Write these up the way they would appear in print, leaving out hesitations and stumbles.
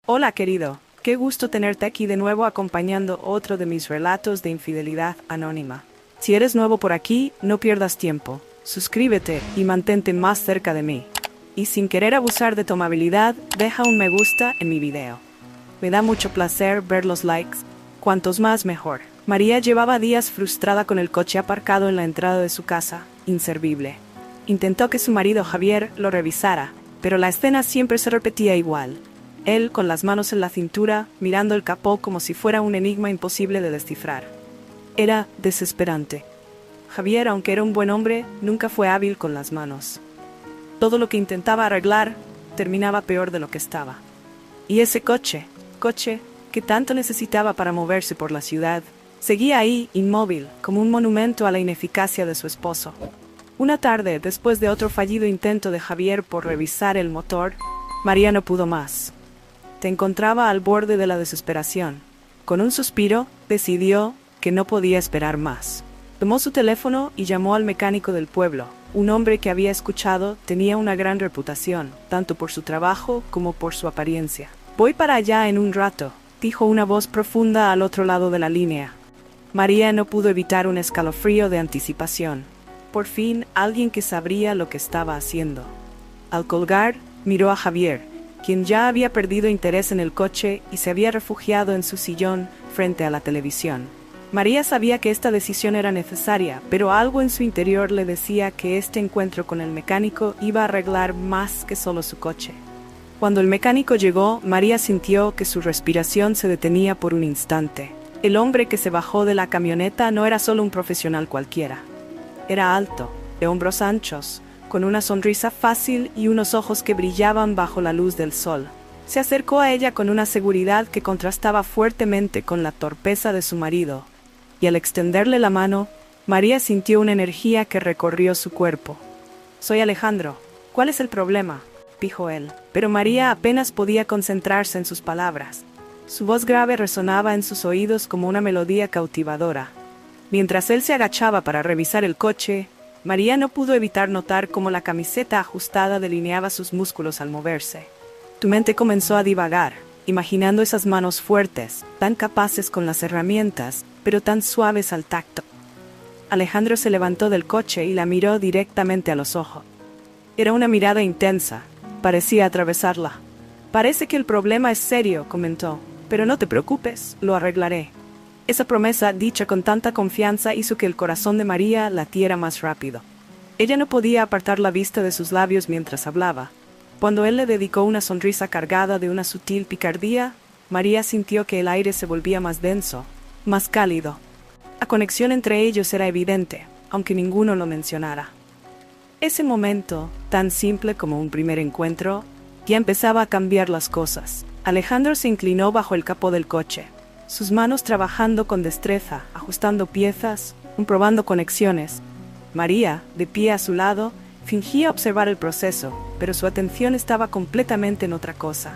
Hola, querido. Qué gusto tenerte aquí de nuevo acompañando otro de mis relatos de infidelidad anónima. Si eres nuevo por aquí, no pierdas tiempo. Suscríbete y mantente más cerca de mí. Y sin querer abusar de tu amabilidad, deja un me gusta en mi video. Me da mucho placer ver los likes. Cuantos más mejor. María llevaba días frustrada con el coche aparcado en la entrada de su casa, inservible. Intentó que su marido Javier lo revisara, pero la escena siempre se repetía igual. Él, con las manos en la cintura, mirando el capó como si fuera un enigma imposible de descifrar. Era desesperante. Javier, aunque era un buen hombre, nunca fue hábil con las manos. Todo lo que intentaba arreglar terminaba peor de lo que estaba. Y ese coche que tanto necesitaba para moverse por la ciudad, seguía ahí, inmóvil, como un monumento a la ineficacia de su esposo. Una tarde, después de otro fallido intento de Javier por revisar el motor, María no pudo más. Se encontraba al borde de la desesperación. Con un suspiro, decidió que no podía esperar más. Tomó su teléfono y llamó al mecánico del pueblo. Un hombre que había escuchado tenía una gran reputación, tanto por su trabajo como por su apariencia. «Voy para allá en un rato», dijo una voz profunda al otro lado de la línea. María no pudo evitar un escalofrío de anticipación. Por fin, alguien que sabría lo que estaba haciendo. Al colgar, miró a Javier, quien ya había perdido interés en el coche y se había refugiado en su sillón frente a la televisión. María sabía que esta decisión era necesaria, pero algo en su interior le decía que este encuentro con el mecánico iba a arreglar más que solo su coche. Cuando el mecánico llegó, María sintió que su respiración se detenía por un instante. El hombre que se bajó de la camioneta no era solo un profesional cualquiera. Era alto, de hombros anchos, con una sonrisa fácil y unos ojos que brillaban bajo la luz del sol. Se acercó a ella con una seguridad que contrastaba fuertemente con la torpeza de su marido, y al extenderle la mano, María sintió una energía que recorrió su cuerpo. «Soy Alejandro. ¿Cuál es el problema?», dijo él. Pero María apenas podía concentrarse en sus palabras. Su voz grave resonaba en sus oídos como una melodía cautivadora. Mientras él se agachaba para revisar el coche, María no pudo evitar notar cómo la camiseta ajustada delineaba sus músculos al moverse. Su mente comenzó a divagar, imaginando esas manos fuertes, tan capaces con las herramientas, pero tan suaves al tacto. Alejandro se levantó del coche y la miró directamente a los ojos. Era una mirada intensa, parecía atravesarla. «Parece que el problema es serio», comentó, «pero no te preocupes, lo arreglaré». Esa promesa, dicha con tanta confianza, hizo que el corazón de María latiera más rápido. Ella no podía apartar la vista de sus labios mientras hablaba. Cuando él le dedicó una sonrisa cargada de una sutil picardía, María sintió que el aire se volvía más denso, más cálido. La conexión entre ellos era evidente, aunque ninguno lo mencionara. Ese momento, tan simple como un primer encuentro, ya empezaba a cambiar las cosas. Alejandro se inclinó bajo el capó del coche, sus manos trabajando con destreza, ajustando piezas, comprobando conexiones. María, de pie a su lado, fingía observar el proceso, pero su atención estaba completamente en otra cosa.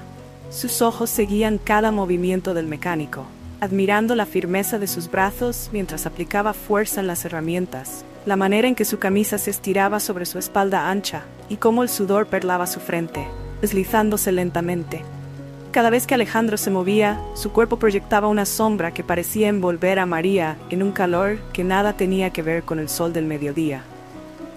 Sus ojos seguían cada movimiento del mecánico, admirando la firmeza de sus brazos mientras aplicaba fuerza en las herramientas, la manera en que su camisa se estiraba sobre su espalda ancha y cómo el sudor perlaba su frente, deslizándose lentamente. Cada vez que Alejandro se movía, su cuerpo proyectaba una sombra que parecía envolver a María en un calor que nada tenía que ver con el sol del mediodía.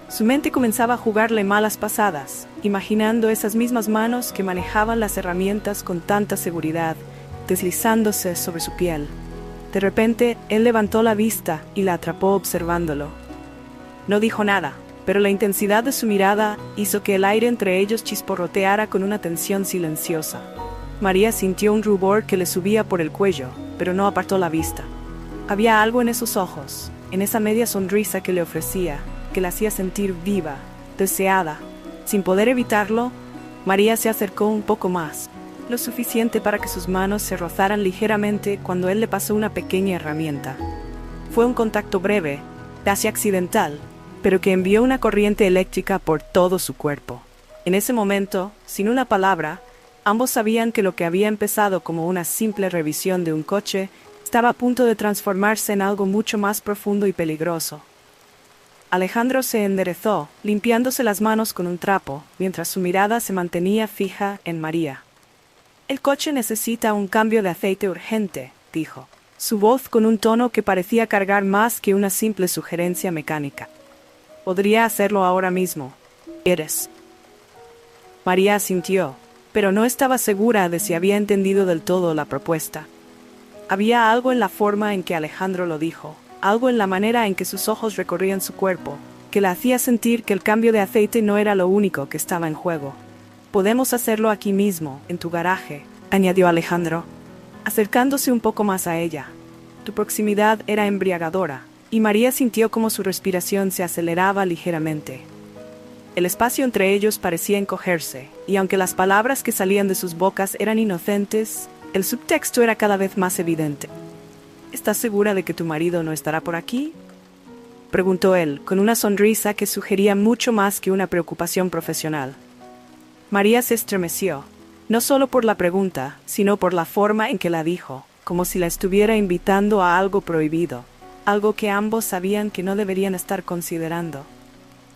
Su mente comenzaba a jugarle malas pasadas, imaginando esas mismas manos que manejaban las herramientas con tanta seguridad, deslizándose sobre su piel. De repente, él levantó la vista y la atrapó observándolo. No dijo nada, pero la intensidad de su mirada hizo que el aire entre ellos chisporroteara con una tensión silenciosa. María sintió un rubor que le subía por el cuello, pero no apartó la vista. Había algo en esos ojos, en esa media sonrisa que le ofrecía, que la hacía sentir viva, deseada. Sin poder evitarlo, María se acercó un poco más, lo suficiente para que sus manos se rozaran ligeramente cuando él le pasó una pequeña herramienta. Fue un contacto breve, casi accidental, pero que envió una corriente eléctrica por todo su cuerpo. En ese momento, sin una palabra, ambos sabían que lo que había empezado como una simple revisión de un coche estaba a punto de transformarse en algo mucho más profundo y peligroso. Alejandro se enderezó, limpiándose las manos con un trapo, mientras su mirada se mantenía fija en María. El coche necesita un cambio de aceite urgente, dijo, su voz con un tono que parecía cargar más que una simple sugerencia mecánica. Podría hacerlo ahora mismo. ¿Quieres? María asintió, pero no estaba segura de si había entendido del todo la propuesta. Había algo en la forma en que Alejandro lo dijo, algo en la manera en que sus ojos recorrían su cuerpo, que la hacía sentir que el cambio de aceite no era lo único que estaba en juego. Podemos hacerlo aquí mismo, en tu garaje, añadió Alejandro, acercándose un poco más a ella. Tu proximidad era embriagadora, y María sintió como su respiración se aceleraba ligeramente. El espacio entre ellos parecía encogerse, y aunque las palabras que salían de sus bocas eran inocentes, el subtexto era cada vez más evidente. ¿Estás segura de que tu marido no estará por aquí?, preguntó él, con una sonrisa que sugería mucho más que una preocupación profesional. María se estremeció, no solo por la pregunta, sino por la forma en que la dijo, como si la estuviera invitando a algo prohibido, algo que ambos sabían que no deberían estar considerando,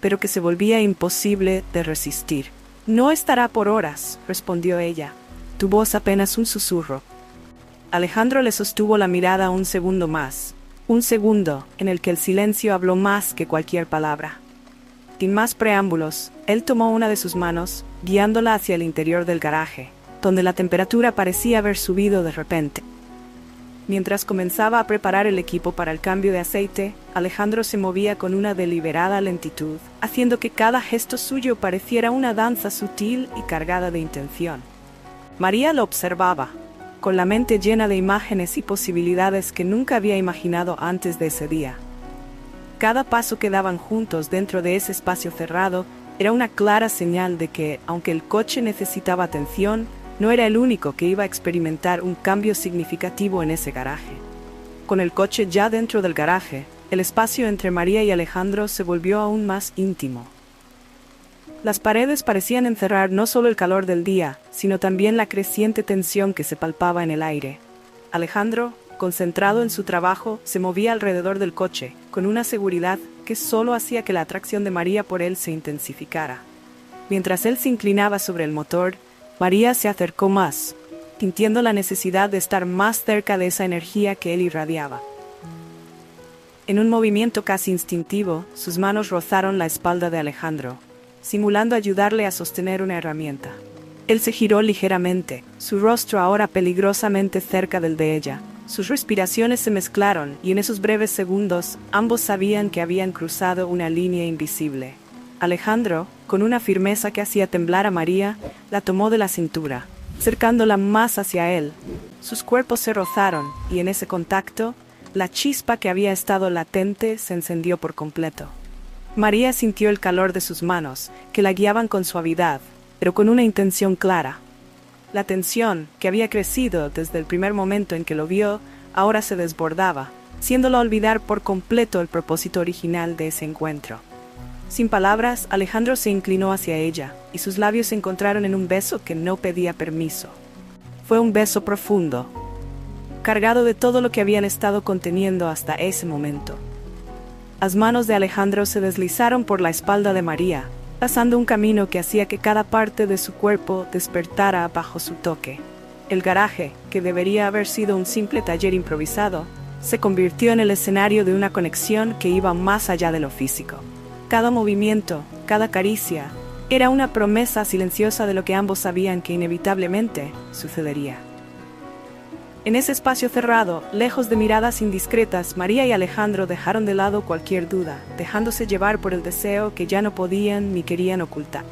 pero que se volvía imposible de resistir. No estará por horas, respondió ella, tu voz apenas un susurro. Alejandro le sostuvo la mirada un segundo más, un segundo en el que el silencio habló más que cualquier palabra. Sin más preámbulos, él tomó una de sus manos, guiándola hacia el interior del garaje, donde la temperatura parecía haber subido de repente. Mientras comenzaba a preparar el equipo para el cambio de aceite, Alejandro se movía con una deliberada lentitud, haciendo que cada gesto suyo pareciera una danza sutil y cargada de intención. María lo observaba, con la mente llena de imágenes y posibilidades que nunca había imaginado antes de ese día. Cada paso que daban juntos dentro de ese espacio cerrado era una clara señal de que, aunque el coche necesitaba atención, no era el único que iba a experimentar un cambio significativo en ese garaje. Con el coche ya dentro del garaje, el espacio entre María y Alejandro se volvió aún más íntimo. Las paredes parecían encerrar no solo el calor del día, sino también la creciente tensión que se palpaba en el aire. Alejandro, concentrado en su trabajo, se movía alrededor del coche, con una seguridad que solo hacía que la atracción de María por él se intensificara. Mientras él se inclinaba sobre el motor, María se acercó más, sintiendo la necesidad de estar más cerca de esa energía que él irradiaba. En un movimiento casi instintivo, sus manos rozaron la espalda de Alejandro, simulando ayudarle a sostener una herramienta. Él se giró ligeramente, su rostro ahora peligrosamente cerca del de ella. Sus respiraciones se mezclaron y en esos breves segundos ambos sabían que habían cruzado una línea invisible. Alejandro, con una firmeza que hacía temblar a María, la tomó de la cintura, acercándola más hacia él. Sus cuerpos se rozaron y en ese contacto, la chispa que había estado latente se encendió por completo. María sintió el calor de sus manos, que la guiaban con suavidad, pero con una intención clara. La tensión, que había crecido desde el primer momento en que lo vio, ahora se desbordaba, haciéndolo olvidar por completo el propósito original de ese encuentro. Sin palabras, Alejandro se inclinó hacia ella, y sus labios se encontraron en un beso que no pedía permiso. Fue un beso profundo, cargado de todo lo que habían estado conteniendo hasta ese momento. Las manos de Alejandro se deslizaron por la espalda de María, trazando un camino que hacía que cada parte de su cuerpo despertara bajo su toque. El garaje, que debería haber sido un simple taller improvisado, se convirtió en el escenario de una conexión que iba más allá de lo físico. Cada movimiento, cada caricia, era una promesa silenciosa de lo que ambos sabían que inevitablemente sucedería. En ese espacio cerrado, lejos de miradas indiscretas, María y Alejandro dejaron de lado cualquier duda, dejándose llevar por el deseo que ya no podían ni querían ocultar.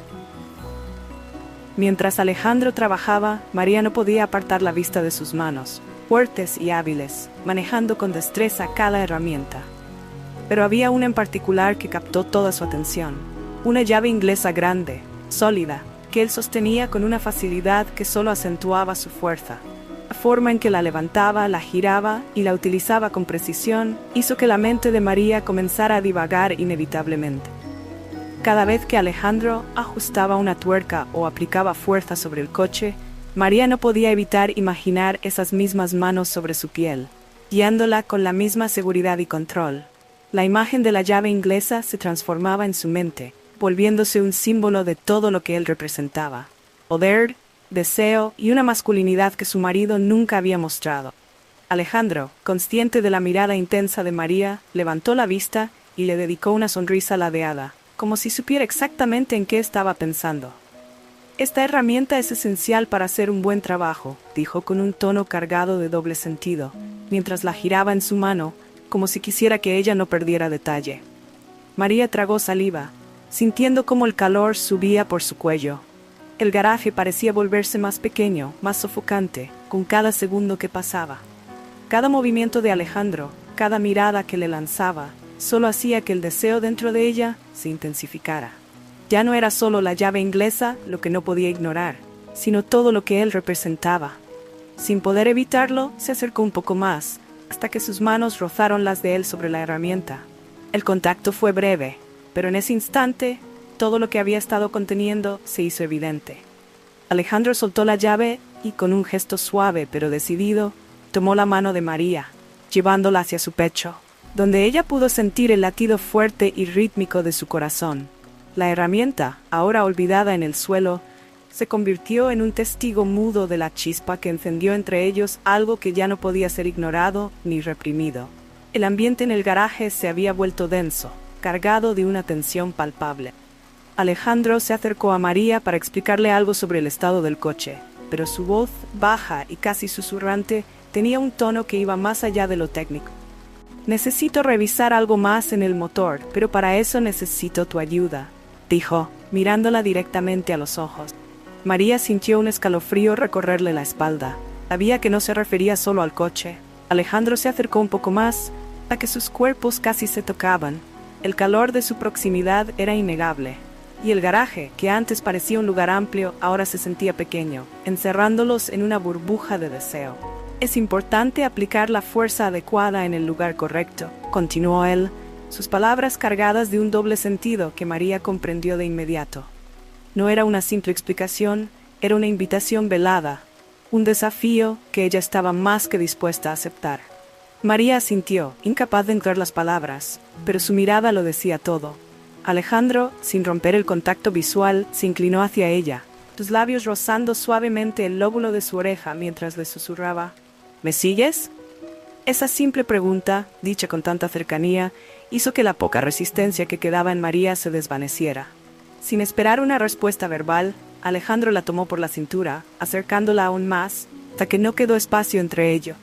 Mientras Alejandro trabajaba, María no podía apartar la vista de sus manos, fuertes y hábiles, manejando con destreza cada herramienta. Pero había una en particular que captó toda su atención, una llave inglesa grande, sólida, que él sostenía con una facilidad que solo acentuaba su fuerza. La forma en que la levantaba, la giraba y la utilizaba con precisión hizo que la mente de María comenzara a divagar inevitablemente. Cada vez que Alejandro ajustaba una tuerca o aplicaba fuerza sobre el coche, María no podía evitar imaginar esas mismas manos sobre su piel, guiándola con la misma seguridad y control. La imagen de la llave inglesa se transformaba en su mente, volviéndose un símbolo de todo lo que él representaba: poder, deseo y una masculinidad que su marido nunca había mostrado. Alejandro, consciente de la mirada intensa de María, levantó la vista y le dedicó una sonrisa ladeada, como si supiera exactamente en qué estaba pensando. «Esta herramienta es esencial para hacer un buen trabajo», dijo con un tono cargado de doble sentido, mientras la giraba en su mano, como si quisiera que ella no perdiera detalle. María tragó saliva, sintiendo cómo el calor subía por su cuello. El garaje parecía volverse más pequeño, más sofocante, con cada segundo que pasaba. Cada movimiento de Alejandro, cada mirada que le lanzaba, solo hacía que el deseo dentro de ella se intensificara. Ya no era solo la llave inglesa lo que no podía ignorar, sino todo lo que él representaba. Sin poder evitarlo, se acercó un poco más, hasta que sus manos rozaron las de él sobre la herramienta. El contacto fue breve, pero en ese instante, todo lo que había estado conteniendo se hizo evidente. Alejandro soltó la llave y, con un gesto suave pero decidido, tomó la mano de María, llevándola hacia su pecho, donde ella pudo sentir el latido fuerte y rítmico de su corazón. La herramienta, ahora olvidada en el suelo, se convirtió en un testigo mudo de la chispa que encendió entre ellos algo que ya no podía ser ignorado ni reprimido. El ambiente en el garaje se había vuelto denso, cargado de una tensión palpable. Alejandro se acercó a María para explicarle algo sobre el estado del coche, pero su voz, baja y casi susurrante, tenía un tono que iba más allá de lo técnico. «Necesito revisar algo más en el motor, pero para eso necesito tu ayuda», dijo, mirándola directamente a los ojos. María sintió un escalofrío recorrerle la espalda. Sabía que no se refería solo al coche. Alejandro se acercó un poco más, hasta que sus cuerpos casi se tocaban. El calor de su proximidad era innegable, y el garaje, que antes parecía un lugar amplio, ahora se sentía pequeño, encerrándolos en una burbuja de deseo. «Es importante aplicar la fuerza adecuada en el lugar correcto», continuó él, sus palabras cargadas de un doble sentido que María comprendió de inmediato. No era una simple explicación, era una invitación velada, un desafío que ella estaba más que dispuesta a aceptar. María asintió, incapaz de encontrar las palabras, pero su mirada lo decía todo. Alejandro, sin romper el contacto visual, se inclinó hacia ella, sus labios rozando suavemente el lóbulo de su oreja mientras le susurraba: «¿Me sigues?». Esa simple pregunta, dicha con tanta cercanía, hizo que la poca resistencia que quedaba en María se desvaneciera. Sin esperar una respuesta verbal, Alejandro la tomó por la cintura, acercándola aún más, hasta que no quedó espacio entre ellos.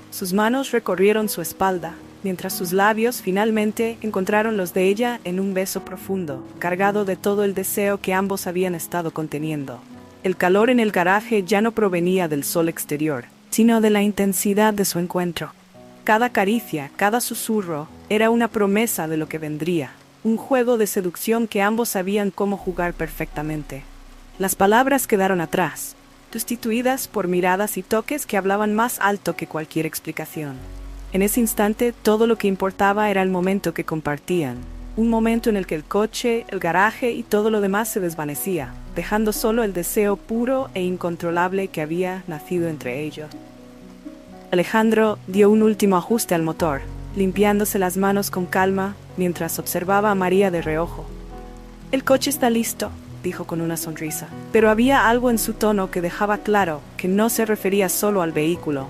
Sus manos recorrieron su espalda, mientras sus labios finalmente encontraron los de ella en un beso profundo, cargado de todo el deseo que ambos habían estado conteniendo. El calor en el garaje ya no provenía del sol exterior, sino de la intensidad de su encuentro. Cada caricia, cada susurro, era una promesa de lo que vendría, un juego de seducción que ambos sabían cómo jugar perfectamente. Las palabras quedaron atrás, sustituidas por miradas y toques que hablaban más alto que cualquier explicación. En ese instante, todo lo que importaba era el momento que compartían, un momento en el que el coche, el garaje y todo lo demás se desvanecía, dejando solo el deseo puro e incontrolable que había nacido entre ellos. Alejandro dio un último ajuste al motor, limpiándose las manos con calma mientras observaba a María de reojo. «El coche está listo», dijo con una sonrisa, pero había algo en su tono que dejaba claro que no se refería solo al vehículo.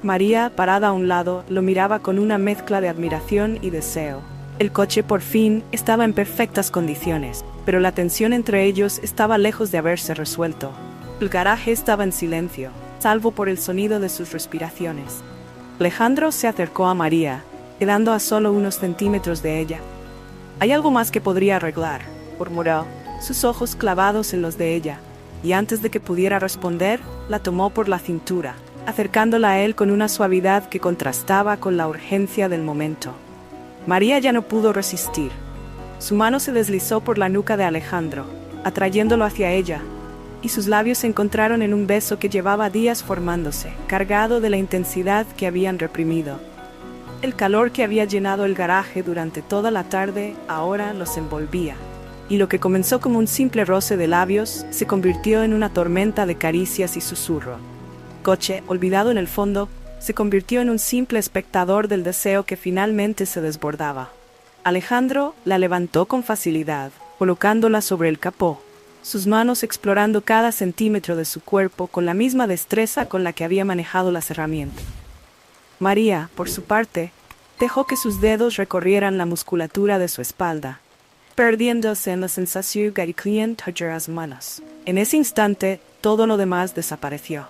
María, parada a un lado, lo miraba con una mezcla de admiración y deseo. El coche por fin estaba en perfectas condiciones, pero la tensión entre ellos estaba lejos de haberse resuelto. El garaje estaba en silencio, salvo por el sonido de sus respiraciones. Alejandro se acercó a María, quedando a solo unos centímetros de ella. «Hay algo más que podría arreglar», murmuró, sus ojos clavados en los de ella, y antes de que pudiera responder, la tomó por la cintura, acercándola a él con una suavidad que contrastaba con la urgencia del momento. María ya no pudo resistir. Su mano se deslizó por la nuca de Alejandro, atrayéndolo hacia ella, y sus labios se encontraron en un beso que llevaba días formándose, cargado de la intensidad que habían reprimido. El calor que había llenado el garaje durante toda la tarde ahora los envolvía, y lo que comenzó como un simple roce de labios se convirtió en una tormenta de caricias y susurro. El coche, olvidado en el fondo, se convirtió en un simple espectador del deseo que finalmente se desbordaba. Alejandro la levantó con facilidad, colocándola sobre el capó, sus manos explorando cada centímetro de su cuerpo con la misma destreza con la que había manejado las herramientas. María, por su parte, dejó que sus dedos recorrieran la musculatura de su espalda, perdiéndose en la sensación que incluían las manos. En ese instante, todo lo demás desapareció.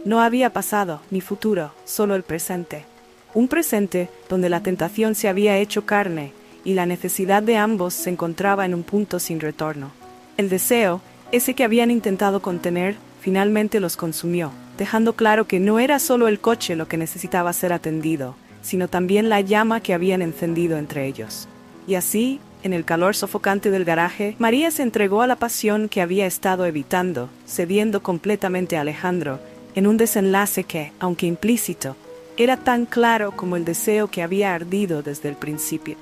No había pasado ni futuro, solo el presente. Un presente donde la tentación se había hecho carne y la necesidad de ambos se encontraba en un punto sin retorno. El deseo, ese que habían intentado contener, finalmente los consumió, dejando claro que no era solo el coche lo que necesitaba ser atendido, sino también la llama que habían encendido entre ellos. Y así, en el calor sofocante del garaje, María se entregó a la pasión que había estado evitando, cediendo completamente a Alejandro, en un desenlace que, aunque implícito, era tan claro como el deseo que había ardido desde el principio.